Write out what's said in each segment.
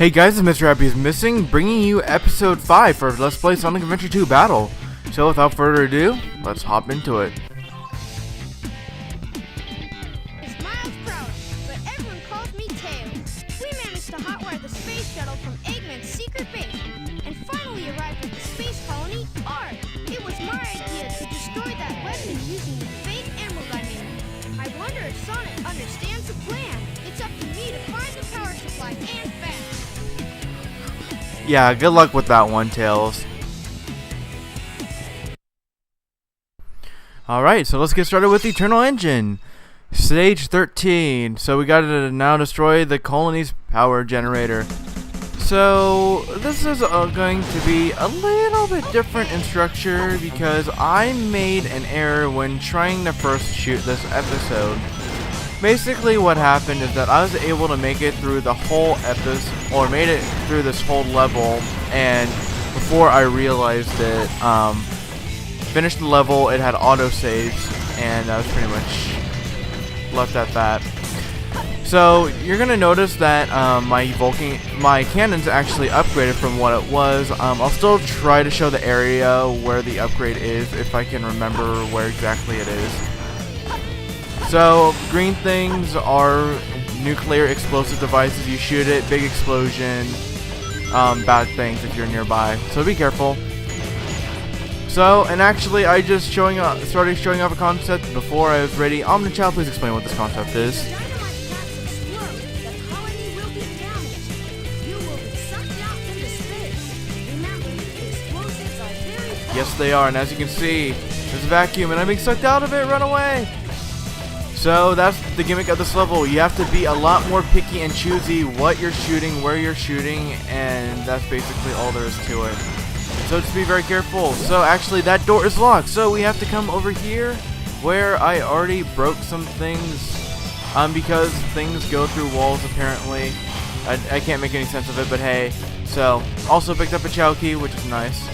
Hey guys, it's Mrhappyismissing, bringing you episode 5 for Let's Play Sonic Adventure 2 Battle. So without further ado, let's hop into it. It's Miles Proud, but everyone calls me Tails. We managed to hotwire the space shuttle from Eggman's secret base, and finally arrived at the space colony, ARK. It was my idea to destroy that weapon using the fake emerald I made. I wonder if Sonic understands the plan. It's up to me to find the power supply and fast. Yeah, good luck with that one, Tails. Alright, so let's get started with the Eternal Engine. Stage 13. So we gotta now destroy the colony's power generator. So this is going to be a little bit different in structure because I made an error when trying to first shoot this episode. Basically what happened is that I was able to make it through the whole episode, or made it through this whole level, and before I realized it, finished the level, it had autosaves, and I was pretty much left at that. So you're gonna notice that my cannon's actually upgraded from what it was. I'll still try to show the area where the upgrade is if I can remember where exactly it is. So green things are nuclear explosive devices. You shoot it, big explosion. Bad things if you're nearby. So be careful. So, and actually, I just started showing off a concept before I was ready. Chao, please explain what this concept is. Yes, they are, and as you can see, there's a vacuum, and I'm being sucked out of it. Run away! So that's the gimmick of this level. You have to be a lot more picky and choosy what you're shooting, where you're shooting, and that's basically all there is to it. So just be very careful. So actually that door is locked, so we have to come over here where I already broke some things because things go through walls apparently. I can't make any sense of it, but hey. So also picked up a Chao key, which is nice.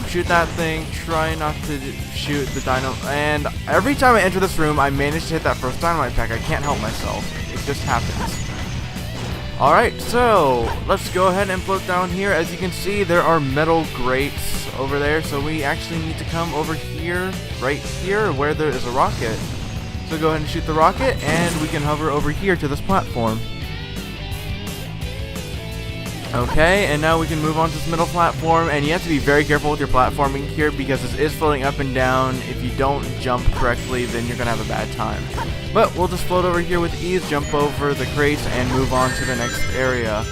Shoot that thing, try not to shoot the dino, and every time I enter this room I manage to hit that first dynamite pack. I can't help myself, it just happens. Alright, so let's go ahead and float down here. As you can see, there are metal grates over there, so we actually need to come over here, right here, where there is a rocket. So go ahead and shoot the rocket, and we can hover over here to this platform. Okay, and now we can move on to this middle platform, and you have to be very careful with your platforming here because this is floating up and down. If you don't jump correctly, then you're going to have a bad time. But we'll just float over here with ease, jump over the crates, and move on to the next area.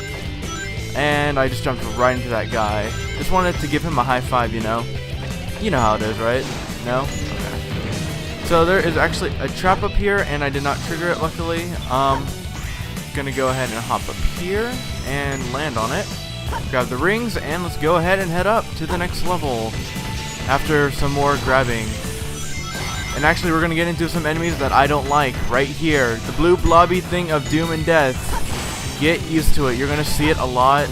And I just jumped right into that guy. Just wanted to give him a high five, you know. You know how it is, right? No? Okay. So there is actually a trap up here, and I did not trigger it, luckily. Gonna go ahead and hop up here and land on it, grab the rings, and let's go ahead and head up to the next level after some more grabbing. And actually we're gonna get into some enemies that I don't like right here. The blue blobby thing of doom and death. Get used to it, you're gonna see it a lot.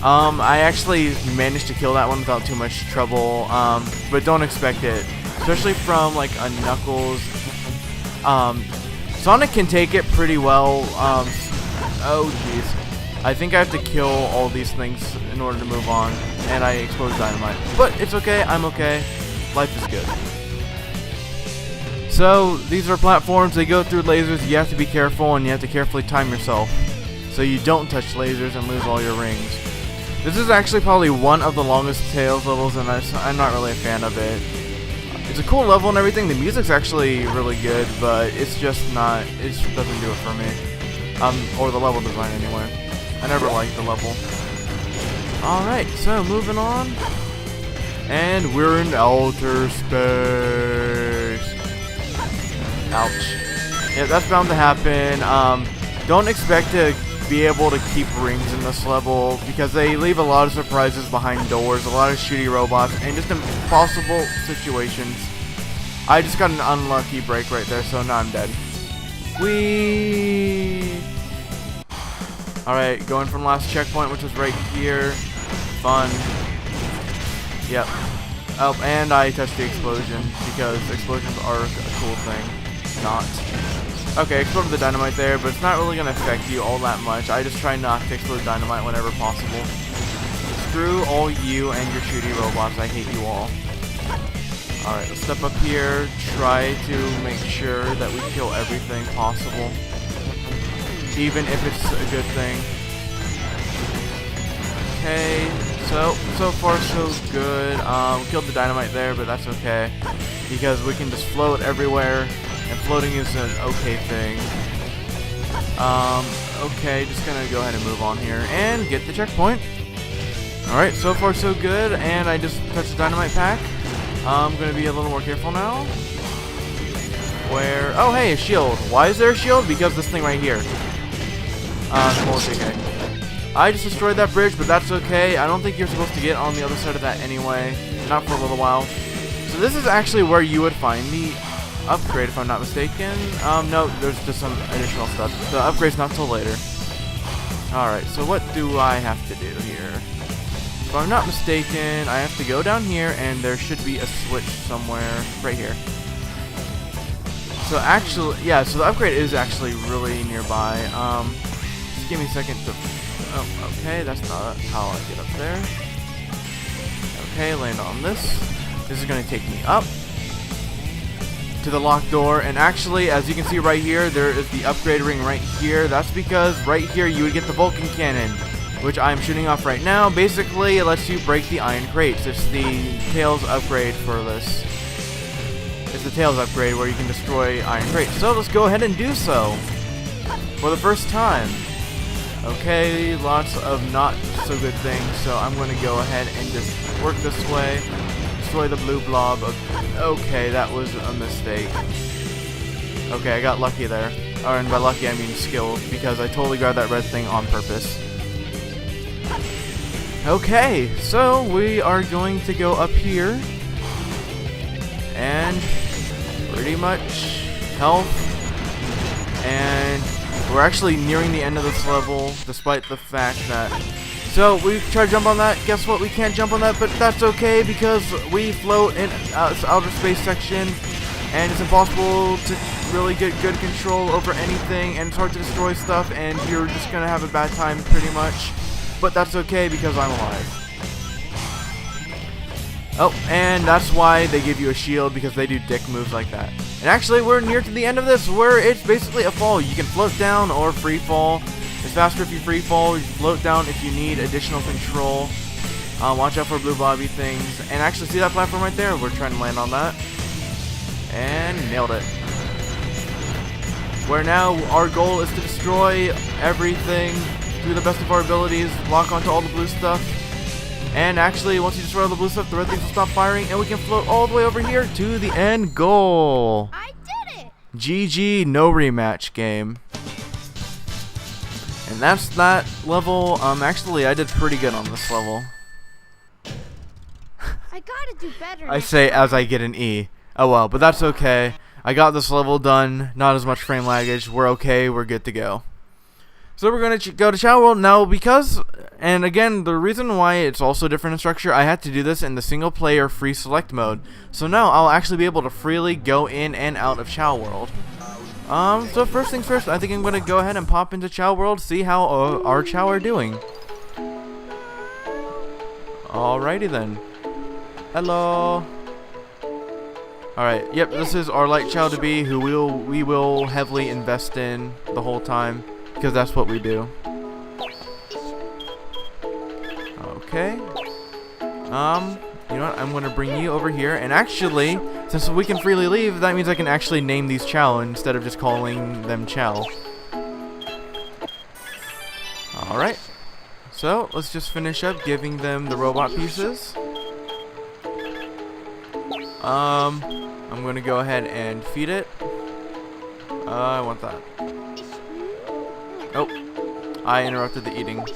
I actually managed to kill that one without too much trouble, but don't expect it, especially from like a Knuckles. Sonic can take it pretty well. Oh jeez. I think I have to kill all these things in order to move on, and I exploded dynamite. But it's okay, I'm okay. Life is good. So these are platforms, they go through lasers. You have to be careful, and you have to carefully time yourself so you don't touch lasers and lose all your rings. This is actually probably one of the longest Tails levels, and I'm not really a fan of it. It's a cool level and everything. The music's actually really good, but it's just not, it just doesn't do it for me. Or the level design anyway. I never liked the level. Alright, so moving on. And we're in outer space. Ouch. Yeah, that's bound to happen. Don't expect to be able to keep rings in this level because they leave a lot of surprises behind doors, a lot of shooty robots, and just impossible situations. I just got an unlucky break right there, so now I'm dead. Whee! Alright, going from last checkpoint, which was right here. Fun. Yep. Oh, and I touched the explosion because explosions are a cool thing. Not. Okay, exploded the dynamite there, but it's not really going to affect you all that much. I just try not to explode dynamite whenever possible. Screw all you and your shooty robots. I hate you all. Alright, let's step up here. Try to make sure that we kill everything possible. Even if it's a good thing. Okay, so far so good. We killed the dynamite there, but that's okay. Because we can just float everywhere. And floating is an okay thing. Okay, just gonna go ahead and move on here and get the checkpoint. Alright, so far so good, and I just touched the dynamite pack. I'm gonna be a little more careful now. Where, oh hey, a shield. Why is there a shield? Because this thing right here. Okay. I just destroyed that bridge, but that's okay. I don't think you're supposed to get on the other side of that anyway. Not for a little while. So this is actually where you would find the upgrade, if I'm not mistaken. No, there's just some additional stuff. The upgrade's not till later. Alright, so what do I have to do here? If I'm not mistaken, I have to go down here, and there should be a switch somewhere right here. So actually, yeah, so the upgrade is actually really nearby. Just give me a second to... Oh, okay, that's not how I get up there. Okay, land on this. This is going to take me up to the locked door, and actually, as you can see right here, there is the upgrade ring right here. That's because right here you would get the Vulcan cannon, which I'm shooting off right now. Basically, it lets you break the iron crates. It's the Tails upgrade for this. It's the Tails upgrade where you can destroy iron crates. So let's go ahead and do so for the first time. Okay, lots of not so good things, so I'm going to go ahead and just work this way. Destroy the blue blob. Okay, that was a mistake. Okay, I got lucky there. And by lucky I mean skill, because I totally grabbed that red thing on purpose. Okay, so we are going to go up here. And pretty much health. And we're actually nearing the end of this level, despite the fact that... So, we try to jump on that. Guess what? We can't jump on that, but that's okay because we float in outer space section, and it's impossible to really get good control over anything, and it's hard to destroy stuff, and you're just gonna have a bad time pretty much. But that's okay because I'm alive. Oh, and that's why they give you a shield, because they do dick moves like that. And actually, we're near to the end of this, where it's basically a fall. You can float down or free fall. It's faster if you free fall. You float down if you need additional control. Watch out for blue blobby things. And actually, see that platform right there? We're trying to land on that. And nailed it. Where now our goal is to destroy everything through the best of our abilities. Lock onto all the blue stuff. And actually, once you destroy all the blue stuff, the red things will stop firing, and we can float all the way over here to the end goal. I did it! GG, no rematch game. And that's that level. Actually, I did pretty good on this level. I gotta do better. I say as I get an E. Oh well, but that's okay. I got this level done. Not as much frame laggage. We're okay. We're good to go. So we're going to go to Chao World now because, and again, the reason why it's also different in structure, I had to do this in the single player free select mode. So now I'll actually be able to freely go in and out of Chao World. So first things first, I think I'm going to go ahead and pop into Chao World, see how our Chao are doing. Alrighty then. Hello. Alright, yep, this is our light Chao to be, who we will heavily invest in the whole time. Because that's what we do. Okay. You know what? I'm going to bring you over here. And actually, since we can freely leave, that means I can actually name these Chao instead of just calling them Chao. Alright. So, let's just finish up giving them the robot pieces. I'm going to go ahead and feed it. I want that. Oh, I interrupted the eating.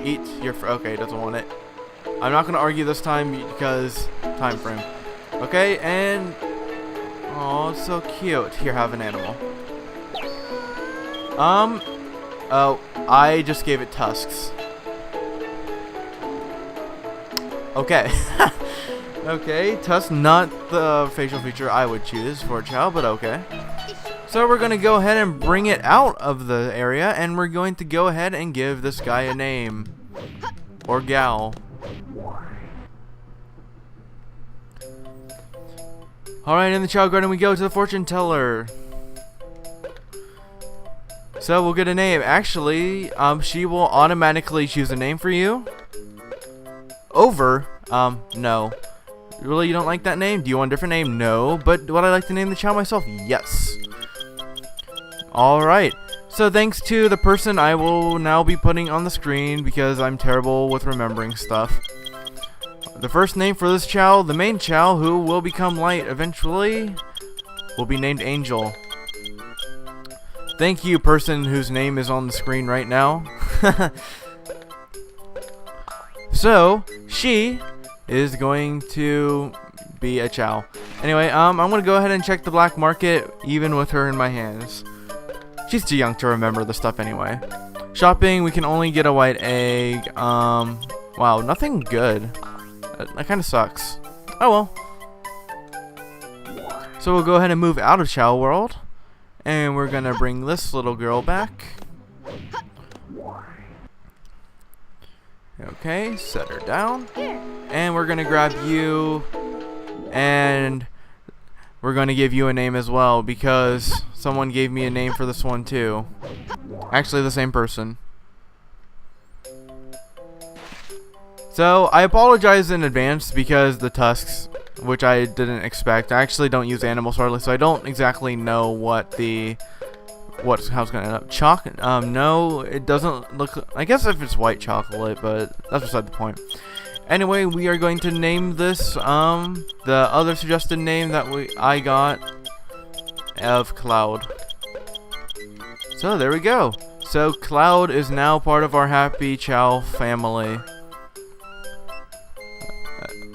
Eat your okay, doesn't want it. I'm not gonna argue this time because time frame. Okay, and oh, it's so cute. Here, have an animal. Oh, I just gave it tusks. Okay. Okay, tusks, not the facial feature I would choose for a Chao, but okay. So we're going to go ahead and bring it out of the area, and we're going to go ahead and give this guy a name. Or gal. Alright, in the Chao Garden we go to the fortune teller. So we'll get a name. Actually, she will automatically choose a name for you. Over, no. Really, you don't like that name? Do you want a different name? No. But would I like to name the Chao myself? Yes. Alright. So thanks to the person I will now be putting on the screen because I'm terrible with remembering stuff. The first name for this Chao, the main Chao, who will become light eventually, will be named Angel. Thank you, person whose name is on the screen right now. So, she is going to be a Chao. Anyway, I'm going to go ahead and check the black market, even with her in my hands. She's too young to remember the stuff anyway. Shopping, we can only get a white egg. Wow, nothing good. That kind of sucks. Oh well. So we'll go ahead and move out of Chao World. And we're going to bring this little girl back. Okay, set her down. And we're going to grab you. And we're going to give you a name as well. Because someone gave me a name for this one too. Actually, the same person. So, I apologize in advance because the tusks, which I didn't expect. I actually don't use animals hardly, so I don't exactly know how it's going to end up. No, it doesn't look. I guess if it's white chocolate, but that's beside the point. Anyway, we are going to name this the other suggested name that I got of Cloud. So there we go. So Cloud is now part of our happy Chao family.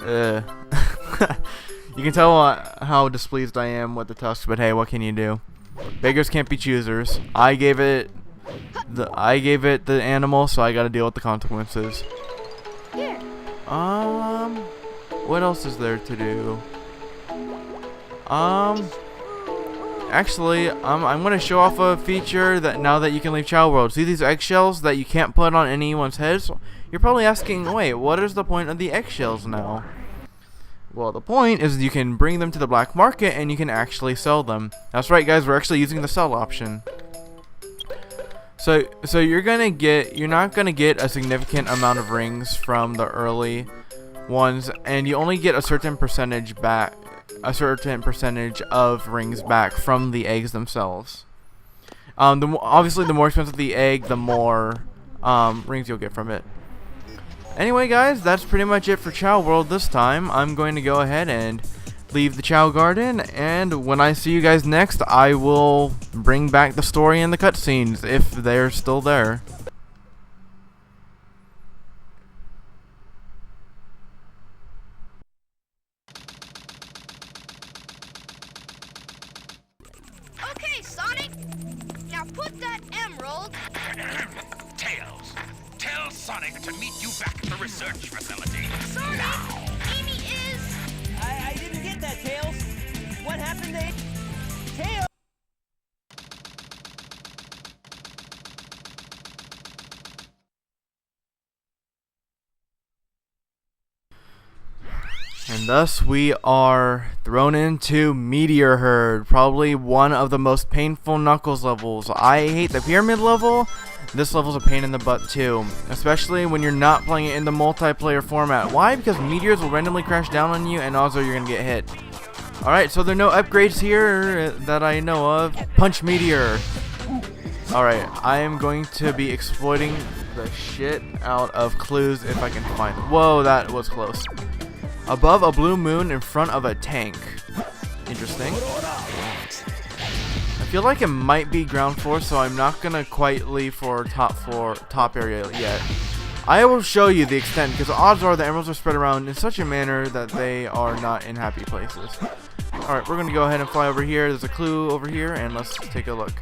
You can tell how displeased I am with the tusks, but hey, what can you do? Beggars can't be choosers. I gave it the animal, so I got to deal with the consequences. What else is there to do? Actually, I'm gonna show off a feature that now that you can leave Chao World. See these eggshells that you can't put on anyone's heads? You're probably asking, wait, what is the point of the eggshells now? Well, the point is you can bring them to the black market and you can actually sell them. That's right, guys, we're actually using the sell option. So you're not gonna get a significant amount of rings from the early ones, and you only get a certain percentage of rings back from the eggs themselves. Obviously, the more expensive the egg, the more rings you'll get from it. Anyway, guys, that's pretty much it for Chao World this time. I'm going to go ahead and leave the Chao Garden, and when I see you guys next, I will bring back the story and the cutscenes if they're still there. Okay, Sonic. Now put that emerald. Tails, tell Sonic to meet you back at the research facility. Sonic, Now. Amy is. I didn't get that, Tails. What happened to Tails? And thus we are thrown into Meteor Herd, probably one of the most painful Knuckles levels. I hate the pyramid level. This level's a pain in the butt too, especially when you're not playing it in the multiplayer format. Why? Because meteors will randomly crash down on you and also you're gonna get hit. Alright, so there are no upgrades here that I know of. Punch Meteor. Alright, I am going to be exploiting the shit out of clues if I can find them. Whoa, that was close. Above a blue moon in front of a tank. Interesting. I feel like it might be ground floor, so I'm not gonna quite leave for top area yet. I will show you the extent, because the odds are the emeralds are spread around in such a manner that they are not in happy places. Alright, we're gonna go ahead and fly over here. There's a clue over here, and let's take a look.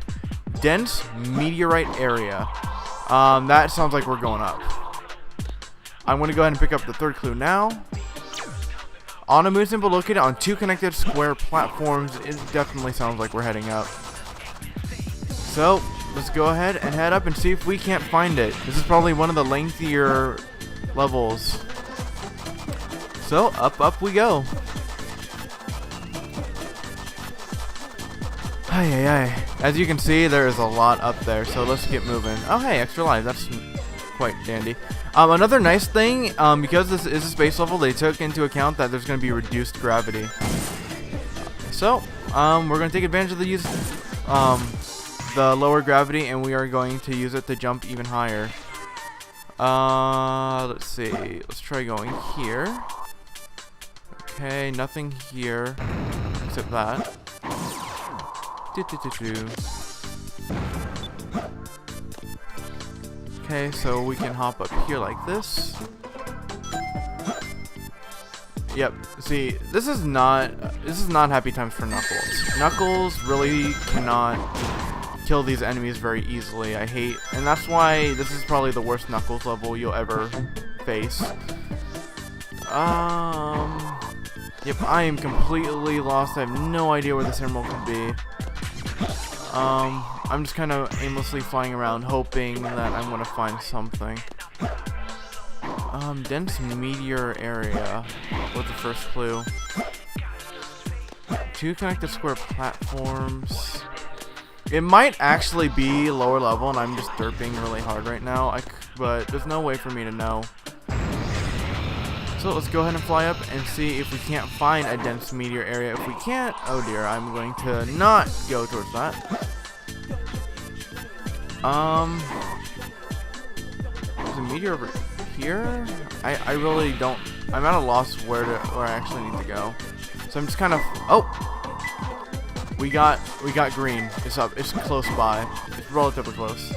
Dense meteorite area. That sounds like we're going up. I'm gonna go ahead and pick up the third clue now. On a moon symbol located on two connected square platforms, it definitely sounds like we're heading up. So let's go ahead and head up and see if we can't find it. This is probably one of the lengthier levels. So up we go. As you can see, there is a lot up there, so let's get moving. Oh hey, extra life, that's quite dandy. Another nice thing, because this is a space level, they took into account that there's going to be reduced gravity. So, we're going to take advantage of the lower gravity, and we are going to use it to jump even higher. Let's see, let's try going here. Okay, nothing here, except that. Okay, so we can hop up here like this. Yep. See, this is not happy times for Knuckles. Knuckles really cannot kill these enemies very easily. And that's why this is probably the worst Knuckles level you'll ever face. Yep, I am completely lost. I have no idea where this emerald could be. I'm just kind of aimlessly flying around hoping that I'm going to find something. Dense meteor area was the first clue. 2 connected square platforms. It might actually be lower level and I'm just derping really hard right now, but there's no way for me to know. So let's go ahead and fly up and see if we can't find a dense meteor area. If we can't, oh dear, I'm going to not go towards that. There's a meteor over here? I really don't, I'm at a loss where I actually need to go. So I'm just kind of, oh! We got green. It's up, it's close by. It's relatively close.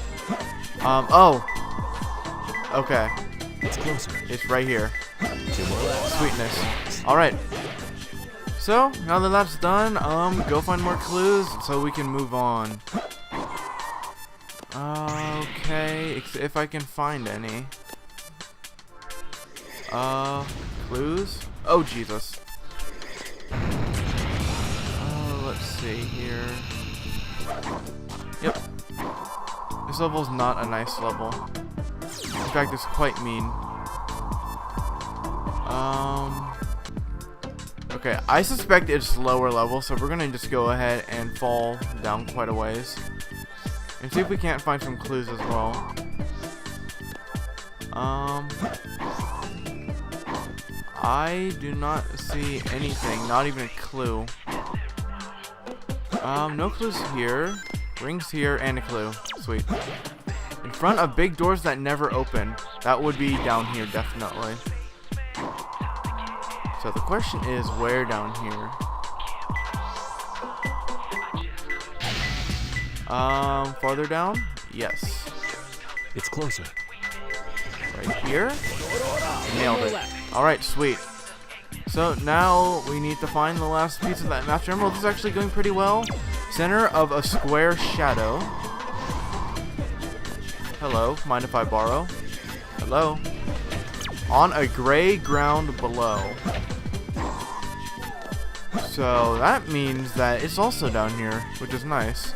Oh! Okay. It's closer. It's right here. Sweetness. Alright. So, now that that's done, go find more clues so we can move on. Okay, if I can find any. Clues? Oh, Jesus. Let's see here. Yep. This level's not a nice level. In fact, it's quite mean. Okay, I suspect it's lower level, so we're gonna just go ahead and fall down quite a ways. And see if we can't find some clues as well. I do not see anything, not even a clue. No clues here. Rings here and a clue. Sweet. In front of big doors that never open. That would be down here, definitely. So the question is, where down here? Farther down? Yes. It's closer. Right here? Nailed it. Alright, sweet. So now we need to find the last piece of that Master Emerald. This is actually going pretty well. Center of a square shadow. Hello, mind if I borrow? Hello? On a gray ground below. So that means that it's also down here, which is nice.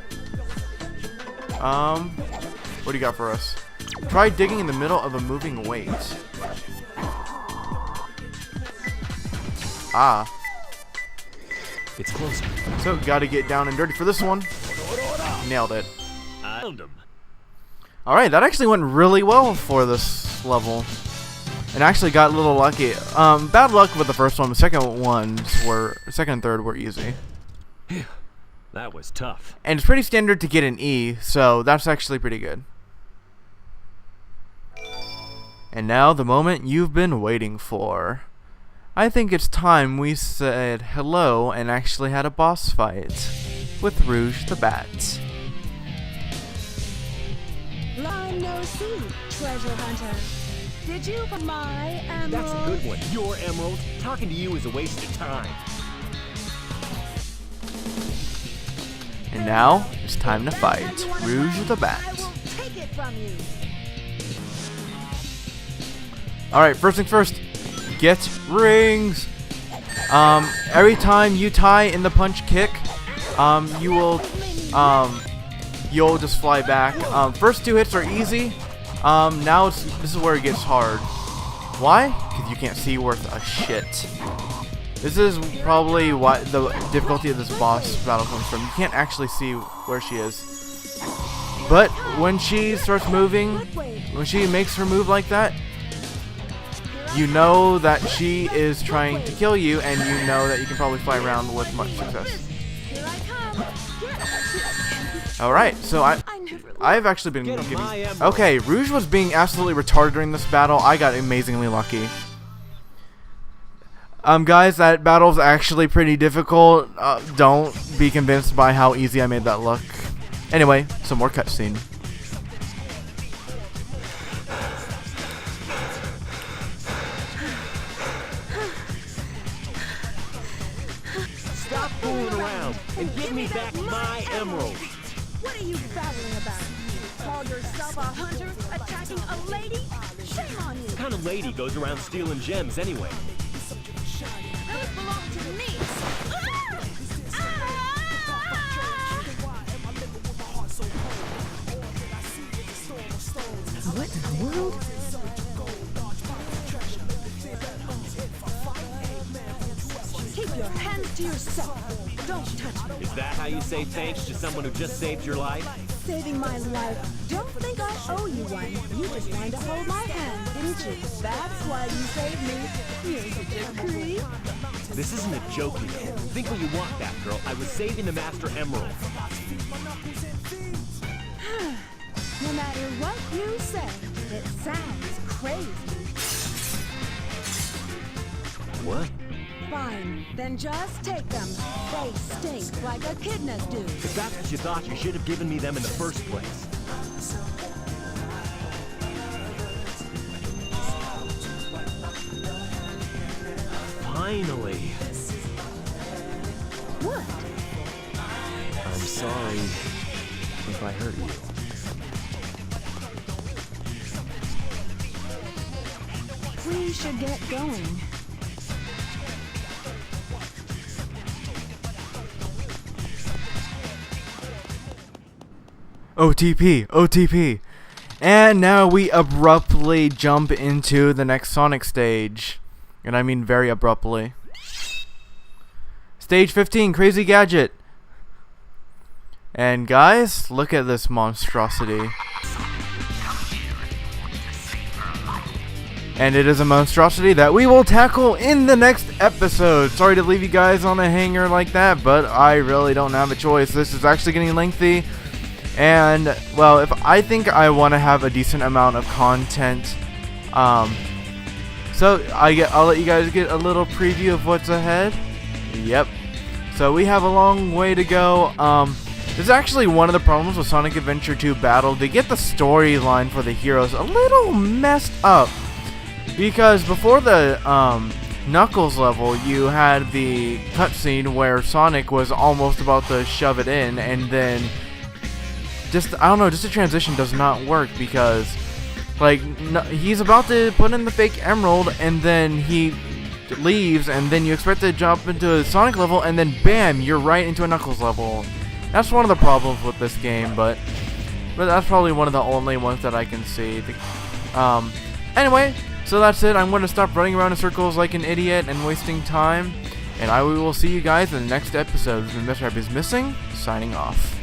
What do you got for us? Try digging in the middle of a moving weight. Ah. It's closer. So, gotta get down and dirty for this one. Nailed it. I found him. Alright, that actually went really well for this level. And actually got a little lucky. Bad luck with the first one. The second and third were easy. That was tough. And it's pretty standard to get an E, so that's actually pretty good. And now the moment you've been waiting for. I think it's time we said hello and actually had a boss fight with Rouge the Bat. Long no see, treasure hunter. Did you find my emerald? That's a good one. Your emerald. Talking to you is a waste of time. And now it's time to fight Rouge the Bat. I won't take it from you. Alright, first thing first, get rings. Every time you tie in the punch kick, you will you'll just fly back. First 2 hits are easy. Now this is where it gets hard. Why? Because you can't see worth a shit. This is probably why the difficulty of this boss battle comes from. You can't actually see where she is. But when she starts moving, when she makes her move like that, you know that she is trying to kill you, and you know that you can probably fly around with much success. Alright, so I've actually been giving... Okay, Rouge was being absolutely retarded during this battle. I got amazingly lucky. Guys, that battle's actually pretty difficult. Don't be convinced by how easy I made that look. Anyway, some more cutscene. Stop fooling around and give me back my emerald. What are you babbling about? Call yourself a hunter attacking a lady? Shame on you! What kind of lady goes around stealing gems anyway? Those belong to me. What in the world? Keep your hands to yourself. Don't touch me. Is that how you say thanks to someone who just saved your life? Saving my life. Don't think I owe you one. You just wanted to hold my hand, didn't you? That's why you saved me. You're such a creep. This isn't a joke, you know. Think what you want, Batgirl. I was saving the Master Emerald. No matter what you say, it sounds crazy. What? Fine, then just take them. They stink like echidnas do. If that's what you thought, you should have given me them in the first place. Finally. What? I'm sorry if I hurt you. We should get going. OTP, OTP. And now we abruptly jump into the next Sonic stage. And I mean very abruptly. Stage 15, Crazy Gadget. And guys, look at this monstrosity. And it is a monstrosity that we will tackle in the next episode. Sorry to leave you guys on a hanger like that, but I really don't have a choice. This is actually getting lengthy. And, well, if I think I want to have a decent amount of content, so I'll let you guys get a little preview of what's ahead. Yep. So we have a long way to go. This is actually one of the problems with Sonic Adventure 2 Battle. To get the storyline for the heroes a little messed up. Because before the Knuckles level, you had the cutscene where Sonic was almost about to shove it in, and then just the transition does not work because, like, he's about to put in the fake emerald, and then he leaves, and then you expect to jump into a Sonic level, and then bam, you're right into a Knuckles level. That's one of the problems with this game, but that's probably one of the only ones that I can see. Anyway. So that's it. I'm going to stop running around in circles like an idiot and wasting time. And we will see you guys in the next episode. This is Mrhappyismissing, signing off.